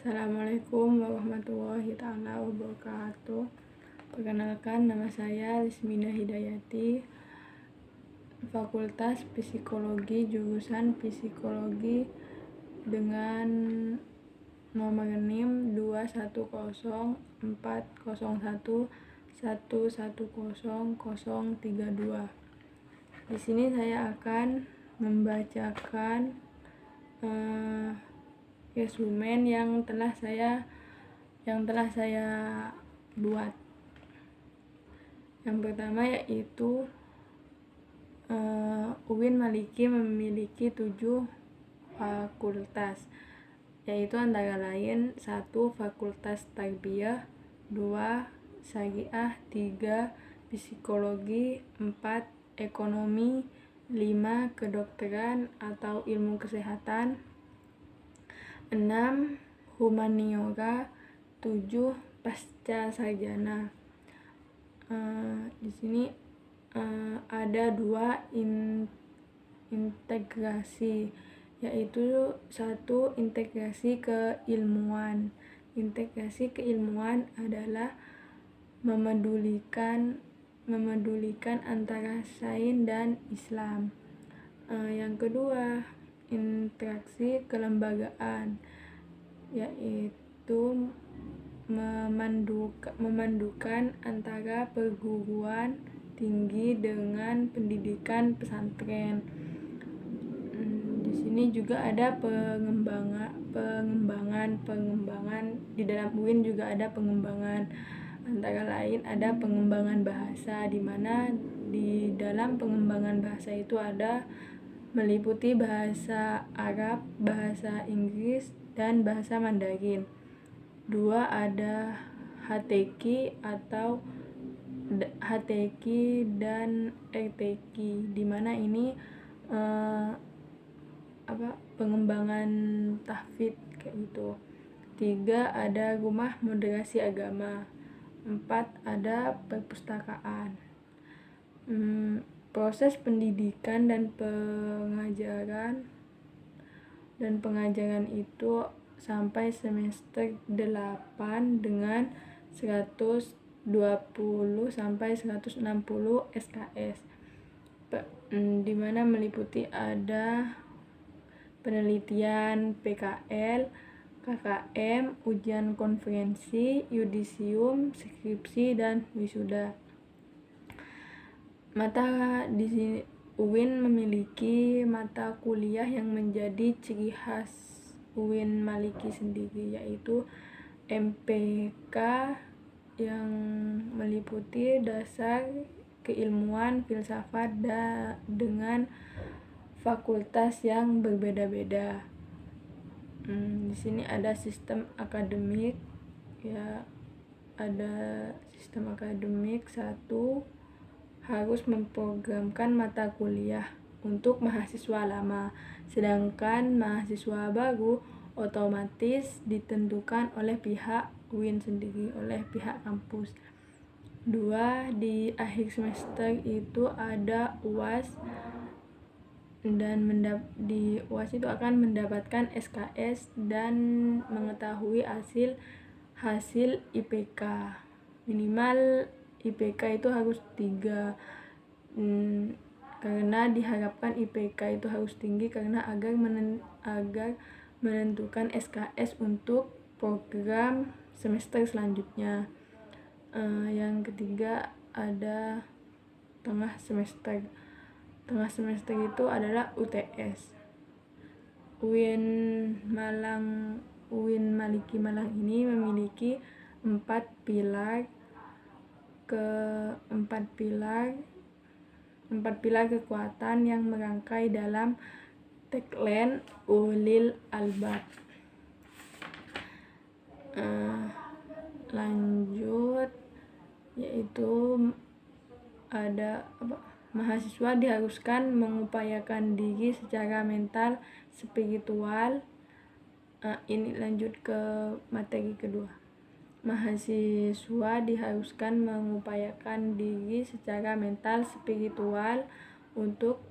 Assalamualaikum warahmatullahi taala wabarakatuh. Perkenalkan, nama saya Lismina Hidayati, Fakultas Psikologi, jurusan Psikologi, dengan nomor NIM 21040110032. Di sini saya akan membacakan resumen yang telah saya buat. Yang pertama yaitu UIN Maliki memiliki 7 fakultas, yaitu antara lain 1. Fakultas Tarbiyah, 2. Syariah, 3. Psikologi, 4. Ekonomi, 5. Kedokteran atau ilmu kesehatan, 6. Humaniora, 7. Pasca sarjana. Di sini ada 2 integrasi, yaitu 1. Integrasi keilmuan. Integrasi keilmuan adalah memedulikan antara sains dan Islam. Yang kedua, interaksi kelembagaan, yaitu memandukan antara perguruan tinggi dengan pendidikan pesantren. Di sini juga ada pengembangan di dalam UIN juga ada pengembangan, antara lain ada pengembangan bahasa, di mana di dalam pengembangan bahasa itu ada meliputi bahasa Arab, bahasa Inggris, dan bahasa Mandarin. 2. Ada HTQ dan RTQ, di mana ini pengembangan tahfidz kayak gitu. 3. Ada rumah moderasi agama. 4. Ada perpustakaan. Proses pendidikan dan pengajaran itu sampai semester 8 dengan 120 sampai 160 SKS, di mana meliputi ada penelitian, PKL, KKM, ujian konferensi, yudisium, skripsi, dan wisuda. Di sini UIN memiliki mata kuliah yang menjadi ciri khas UIN Maliki sendiri, yaitu MPK yang meliputi dasar keilmuan filsafat dengan fakultas yang berbeda-beda. Di sini ada sistem akademik, ya, ada sistem akademik. 1. Harus memprogramkan mata kuliah untuk mahasiswa lama, sedangkan mahasiswa baru otomatis ditentukan oleh pihak UIN sendiri, oleh pihak kampus. 2. Di akhir semester itu ada UAS, dan di UAS itu akan mendapatkan SKS dan mengetahui hasil IPK. Minimal IPK itu harus 3, karena diharapkan IPK itu harus tinggi karena agar menentukan SKS untuk program semester selanjutnya. Yang ketiga ada tengah semester. Tengah semester itu adalah UTS. UIN Maliki Malang ini memiliki 4 pilar kekuatan yang merangkai dalam tagline Ulil Albab. Lanjut, yaitu ada mahasiswa diharuskan mengupayakan diri secara mental, spiritual. Ini lanjut ke materi kedua. Mahasiswa diharuskan mengupayakan diri secara mental, spiritual untuk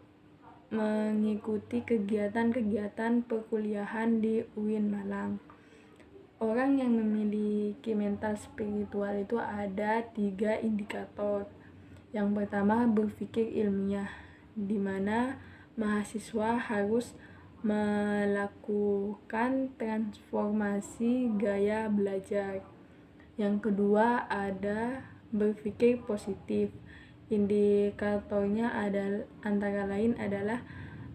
mengikuti kegiatan-kegiatan perkuliahan di UIN Malang. orang yang memiliki mental spiritual itu ada 3 indikator. Yang pertama, berpikir ilmiah, di mana mahasiswa harus melakukan transformasi gaya belajar. Yang kedua, ada berpikir positif. Indikatornya antara lain adalah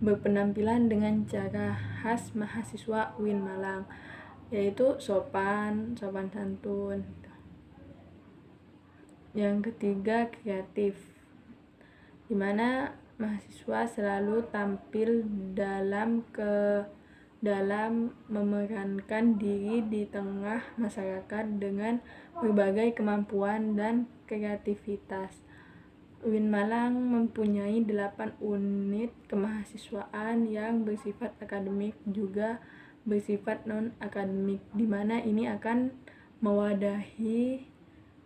berpenampilan dengan cara khas mahasiswa UIN Malang, yaitu sopan santun. Yang ketiga, kreatif, di mana mahasiswa selalu tampil dalam memerankan diri di tengah masyarakat dengan berbagai kemampuan dan kreativitas. UIN Malang mempunyai 8 unit kemahasiswaan yang bersifat akademik juga bersifat non-akademik, di mana ini akan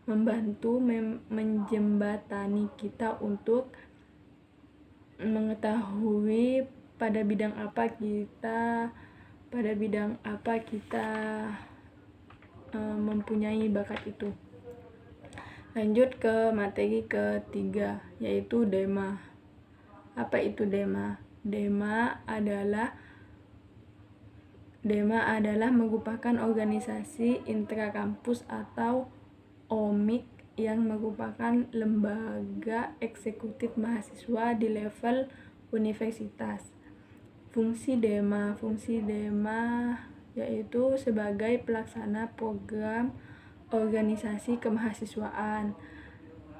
membantu menjembatani kita untuk mengetahui pada bidang apa kita mempunyai bakat itu. Lanjut ke materi ketiga, yaitu DEMA. Apa itu DEMA? DEMA adalah merupakan organisasi intrakampus atau OMIK yang merupakan lembaga eksekutif mahasiswa di level universitas. Fungsi DEMA yaitu sebagai pelaksana program organisasi kemahasiswaan.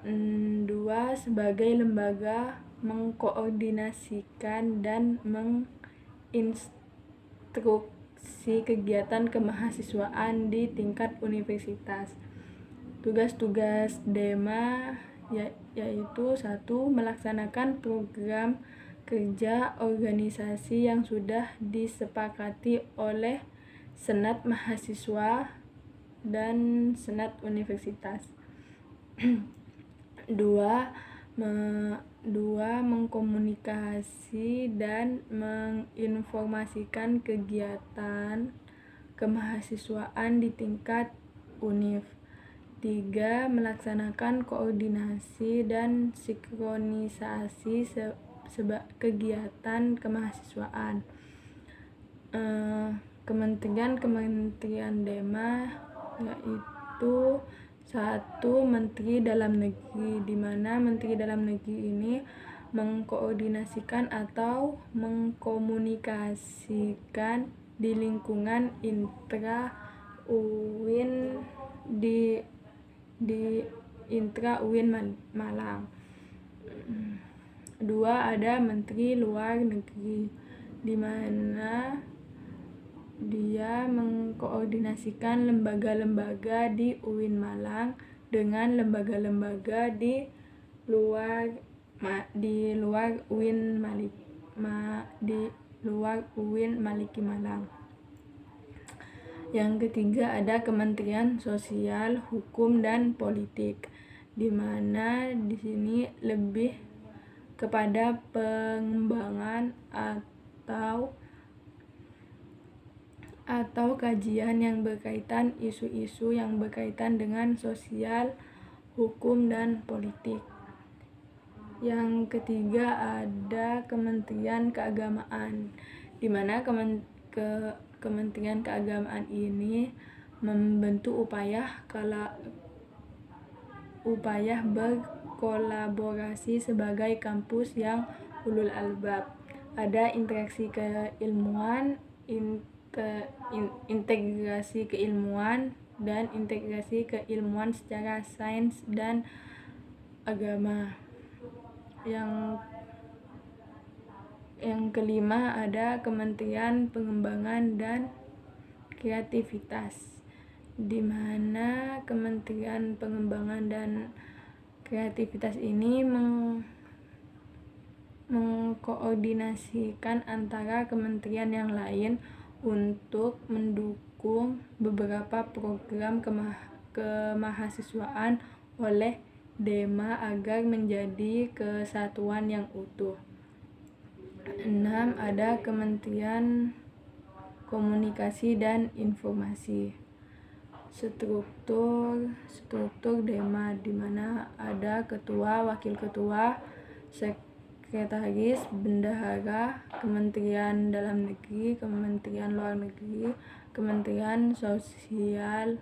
2. Sebagai lembaga mengkoordinasikan dan menginstruksi kegiatan kemahasiswaan di tingkat universitas. Tugas-tugas DEMA yaitu 1. Melaksanakan program kerja organisasi yang sudah disepakati oleh Senat Mahasiswa dan Senat Universitas. 2. Mengkomunikasi dan menginformasikan kegiatan kemahasiswaan di tingkat univ. 3. Melaksanakan koordinasi dan sinkronisasi kegiatan kemahasiswaan. Kementerian DEMA yaitu 1. Menteri Dalam Negeri, di mana Menteri Dalam Negeri ini mengkoordinasikan atau mengkomunikasikan di lingkungan intra UIN di intra UIN Malang. 2. Ada Menteri Luar Negeri, di mana dia mengkoordinasikan lembaga-lembaga di UIN Malang dengan lembaga-lembaga di luar UIN Maliki Malang. Yang ketiga, ada Kementerian Sosial, Hukum dan Politik, di mana di sini lebih kepada pengembangan atau kajian yang berkaitan isu-isu yang berkaitan dengan sosial, hukum, dan politik. Yang ketiga, ada Kementerian Keagamaan, di mana Kementerian Keagamaan ini membentuk upaya berkolaborasi sebagai kampus yang ulul albab. Ada interaksi keilmuan, integrasi keilmuan, dan integrasi keilmuan secara sains dan agama. Yang kelima, ada Kementerian Pengembangan dan Kreativitas, di mana Kementerian Pengembangan dan Kreativitas ini mengkoordinasikan antara kementerian yang lain untuk mendukung beberapa program kemahasiswaan oleh DEMA agar menjadi kesatuan yang utuh. 6. Ada Kementerian Komunikasi dan Informasi. struktur DEMA, di mana ada ketua, wakil ketua, sekretaris, bendahara, Kementerian Dalam Negeri, Kementerian Luar Negeri, Kementerian Sosial,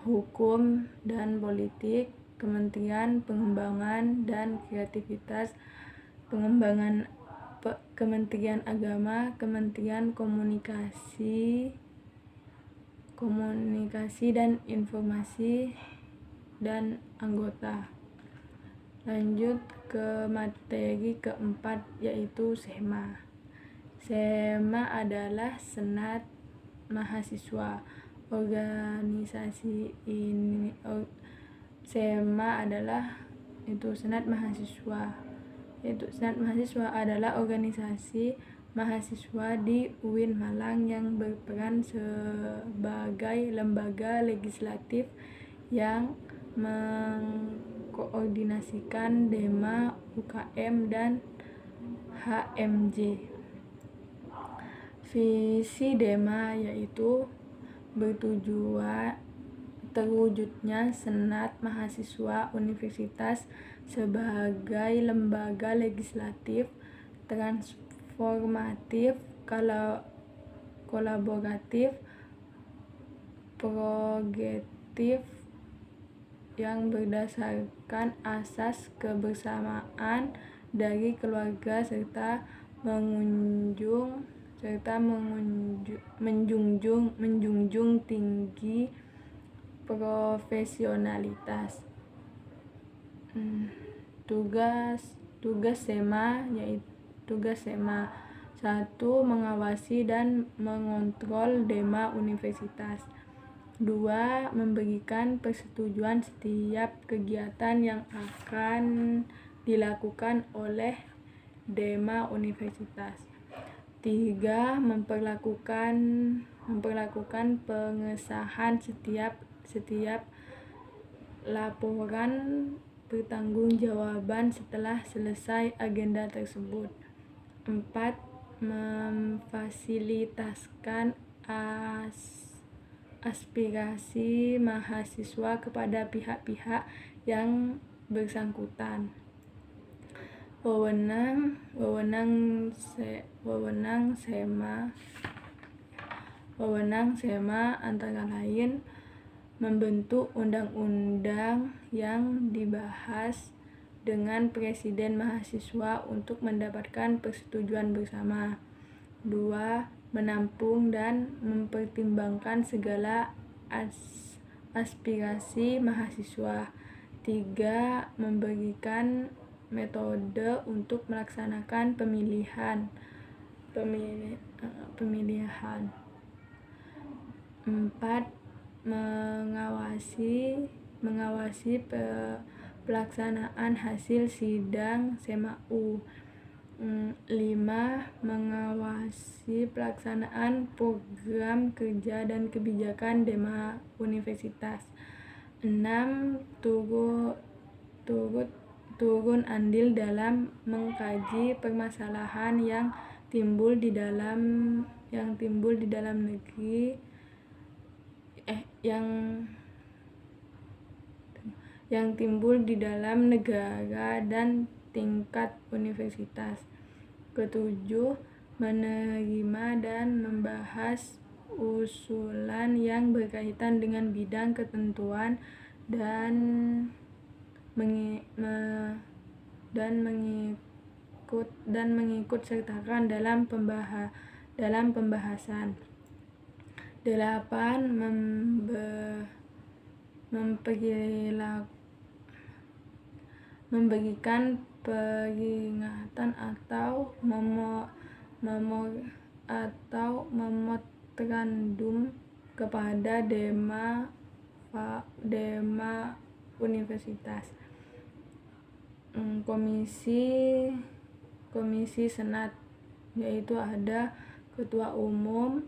Hukum dan Politik, Kementerian Pengembangan dan Kreativitas, Kementerian Agama, Kementerian Komunikasi dan Informasi, dan anggota. Lanjut ke materi keempat, yaitu SEMA. SEMA adalah Senat Mahasiswa. SEMA adalah Senat Mahasiswa. Senat Mahasiswa adalah organisasi mahasiswa di UIN Malang yang berperan sebagai lembaga legislatif yang mengkoordinasikan DEMA, UKM, dan HMJ. Visi DEMA yaitu terwujudnya Senat Mahasiswa Universitas sebagai lembaga legislatif transformatif, kolaboratif, progresif, yang berdasarkan asas kebersamaan dari keluarga serta menjunjung tinggi profesionalitas. Tugas SEMA yaitu 1. Mengawasi dan mengontrol DEMA Universitas. 2. Memberikan persetujuan setiap kegiatan yang akan dilakukan oleh DEMA Universitas. 3. Memperlakukan pengesahan setiap laporan pertanggungjawaban setelah selesai agenda tersebut. 4. Memfasilitasikan aspirasi mahasiswa kepada pihak-pihak yang bersangkutan. Wewenang SEMA antara lain membentuk undang-undang yang dibahas dengan presiden mahasiswa untuk mendapatkan persetujuan bersama. 2. Menampung dan mempertimbangkan segala aspirasi mahasiswa. 3. Memberikan metode untuk melaksanakan pemilihan. 4. Mengawasi pelaksanaan hasil sidang SEMA-U. 5. Mengawasi pelaksanaan program kerja dan kebijakan DEMA Universitas. 6. Turun andil dalam mengkaji permasalahan yang timbul di dalam negara dan tingkat universitas. 7. Menerima dan membahas usulan yang berkaitan dengan bidang ketentuan dan mengikut sertakan dalam pembahasan. 8. Memberikan peringatan atau memorandum kepada DEMA Universitas. Komisi Senat yaitu ada Ketua Umum,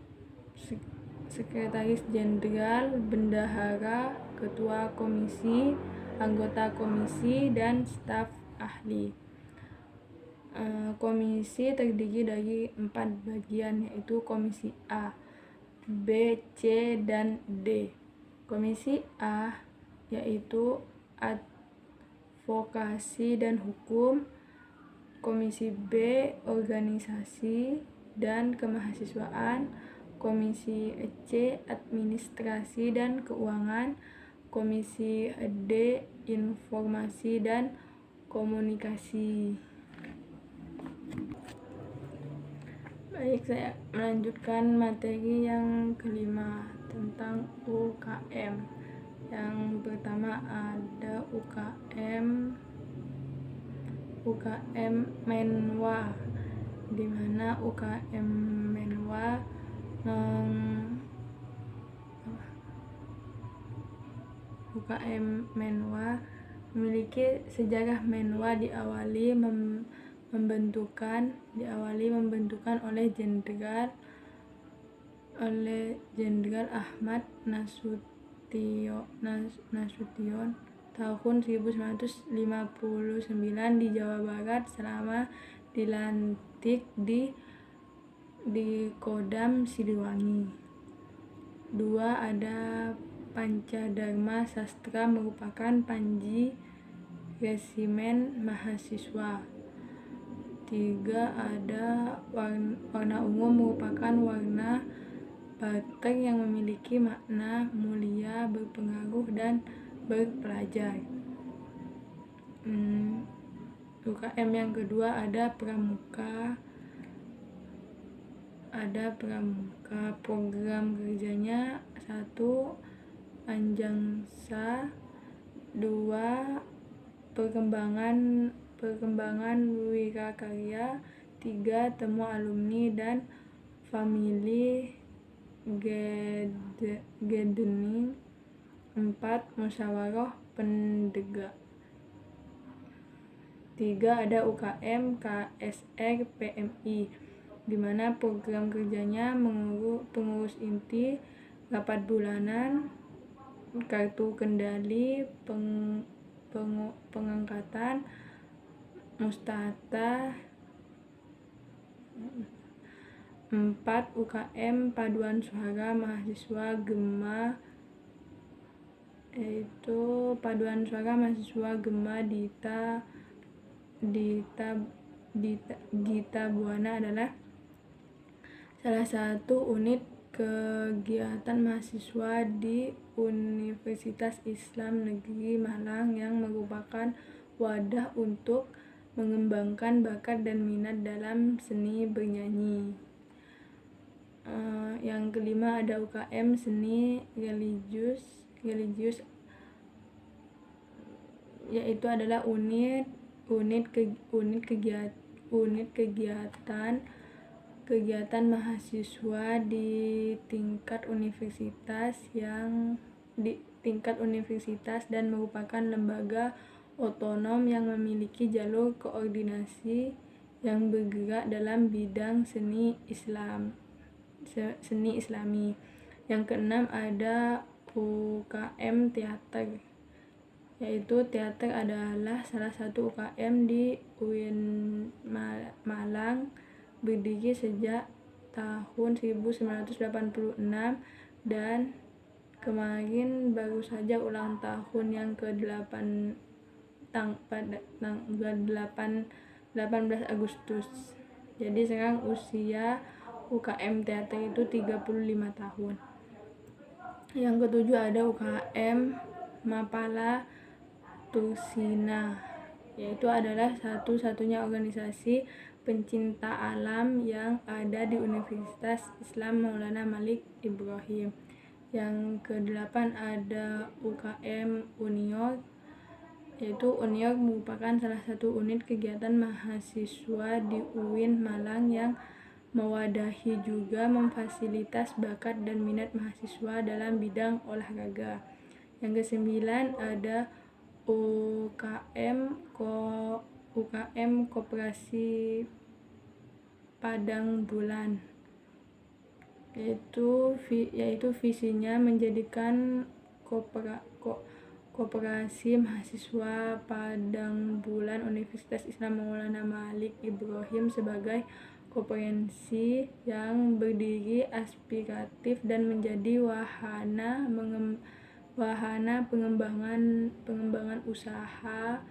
Sekretaris Jenderal, Bendahara, Ketua Komisi, anggota komisi, dan staf ahli. Komisi terdiri dari 4 bagian, yaitu Komisi A, B, C, dan D. Komisi A yaitu advokasi dan hukum, Komisi B organisasi dan kemahasiswaan, Komisi C administrasi dan keuangan, Komisi D informasi dan komunikasi. Baik, saya melanjutkan materi yang kelima tentang UKM. Yang pertama ada UKM Menwa, di mana UKM Menwa memiliki sejarah. Menwa diawali membentukan oleh Jenderal Ahmad Nasution tahun 1959 di Jawa Barat selama dilantik di Kodam Siliwangi. 2. Ada Pancadharma Sastra merupakan panji resimen mahasiswa. 3. Ada warna ungu merupakan warna bater yang memiliki makna mulia, berpengaruh, dan berpelajar. UKM yang kedua ada Pramuka. Program kerjanya 1. Anjangsa. 2. Perkembangan wirakarya. 3. Temu alumni dan family gathering. 4. Musyawarah pendega. 3. Ada UKM KSR PMI, di mana program kerjanya pengurus inti, rapat bulanan, kartu kendali, pengangkatan, mustata. 4. UKM Paduan Suara Mahasiswa Gema, yaitu Paduan Suara Mahasiswa Gema Gita Buana adalah salah satu unit kegiatan mahasiswa di Universitas Islam Negeri Malang yang merupakan wadah untuk mengembangkan bakat dan minat dalam seni bernyanyi. Yang kelima ada UKM Seni Religius, yaitu adalah unit kegiatan mahasiswa di tingkat universitas dan merupakan lembaga otonom yang memiliki jalur koordinasi yang bergerak dalam bidang seni Islami. Yang keenam ada UKM Teater, yaitu teater adalah salah satu UKM di UIN Malang, berdiri sejak tahun 1986 dan kemarin baru saja ulang tahun yang ke-8 pada tanggal 18 Agustus. Jadi sekarang usia UKM Teater itu 35 tahun. Yang ketujuh ada UKM Mapala Tursina, yaitu adalah satu-satunya organisasi pencinta alam yang ada di Universitas Islam Maulana Malik Ibrahim. Yang ke-8 ada UKM Unior, yaitu Unior merupakan salah satu unit kegiatan mahasiswa di UIN Malang yang mewadahi juga memfasilitas bakat dan minat mahasiswa dalam bidang olahraga. Yang ke-9 ada UKM Koperasi Padang Bulan, yaitu visinya menjadikan Koperasi Mahasiswa Padang Bulan Universitas Islam Maulana Malik Ibrahim sebagai koperasi yang berdiri aspiratif dan menjadi wahana wahana pengembangan usaha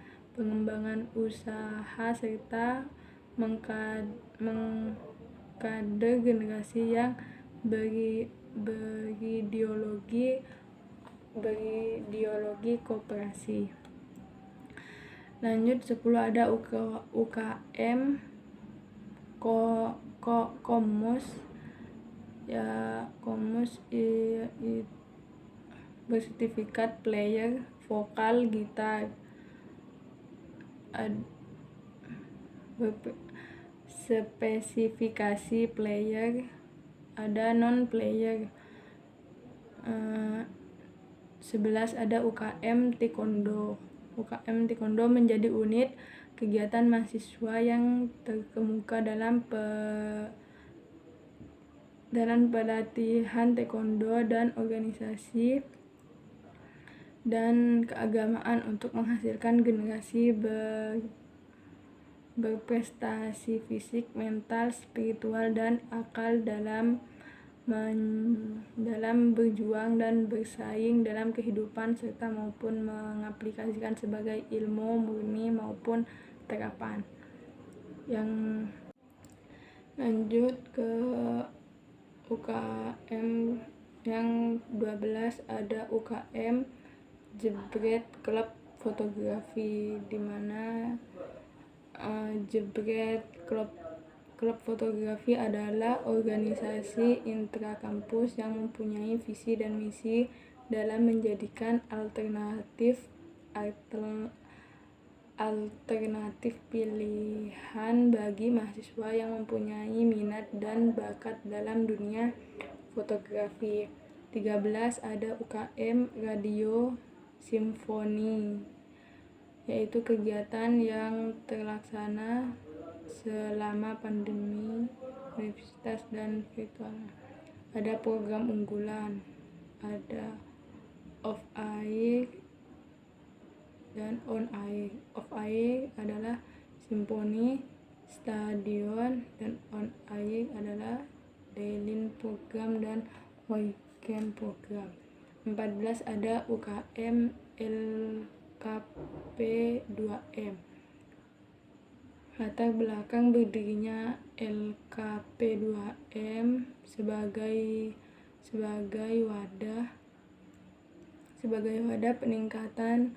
serta mengkader generasi yang berideologi koperasi. Lanjut 10 ada UKM Komus ya, Komus bersertifikat player vokal gitar, spesifikasi player, ada non player. 11 ada UKM Taekwondo. UKM Taekwondo menjadi unit kegiatan mahasiswa yang terkemuka dalam pelatihan taekwondo dan organisasi dan keagamaan untuk menghasilkan generasi berprestasi fisik, mental, spiritual, dan akal dalam berjuang dan bersaing dalam kehidupan serta maupun mengaplikasikan sebagai ilmu murni maupun terapan. Yang lanjut ke UKM yang 12 ada UKM Jebret Klub Fotografi, di mana Jebret Klub Fotografi adalah organisasi intrakampus yang mempunyai visi dan misi dalam menjadikan alternatif pilihan bagi mahasiswa yang mempunyai minat dan bakat dalam dunia fotografi. 13 ada UKM Radio Simfoni, yaitu kegiatan yang terlaksana selama pandemi universitas dan virtual. Ada program unggulan, ada off air dan on air. Off air adalah simfoni, stadion, dan on air adalah daily program dan weekend program. 14 ada UKM LKP 2M. Latar belakang berdirinya LKP 2M sebagai wadah peningkatan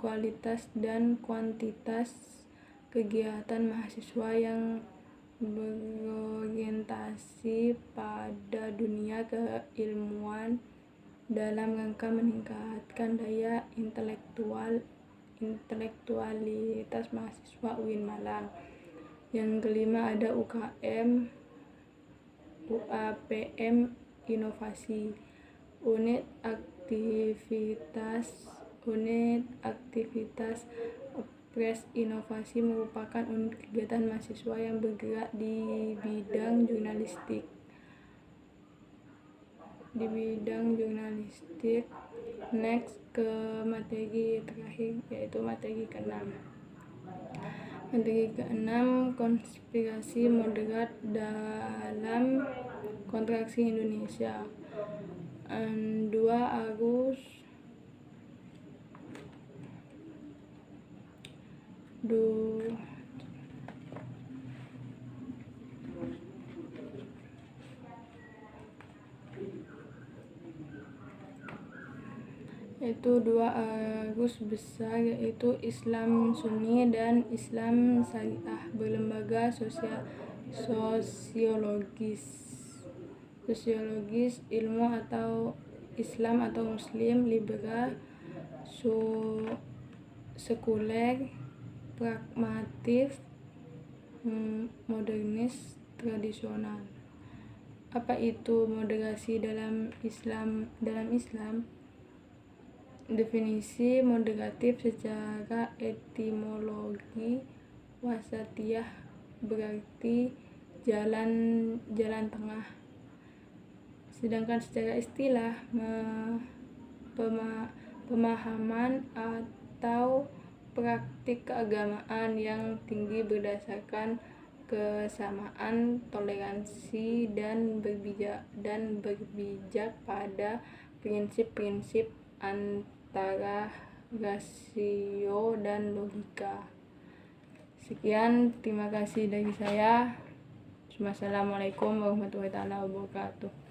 kualitas dan kuantitas kegiatan mahasiswa yang berorientasi pada dunia keilmuan dalam rangka meningkatkan daya intelektualitas mahasiswa UIN Malang. Yang kelima ada UKM UAPM Inovasi. Unit aktivitas Pres Inovasi merupakan unit kegiatan mahasiswa yang bergerak di bidang jurnalistik. Next ke materi terakhir, yaitu materi ke-6. Materi ke-6 konspirasi moderat dalam kontraksi Indonesia. 2 Agustus yaitu 2 arus besar, yaitu Islam Sunni dan Islam Syariah berlembaga sosiologis ilmu atau Islam atau Muslim, liberal, sekuler, pragmatis, modernis, tradisional. Apa itu moderasi dalam Islam? Definisi moderatif secara etimologi wasatiyah berarti jalan tengah. Sedangkan secara istilah pemahaman atau praktik keagamaan yang tinggi berdasarkan kesamaan, toleransi, dan berbijak pada prinsip-prinsip antara rasio dan logika. Sekian, terima kasih dari saya. Wassalamualaikum warahmatullahi wabarakatuh.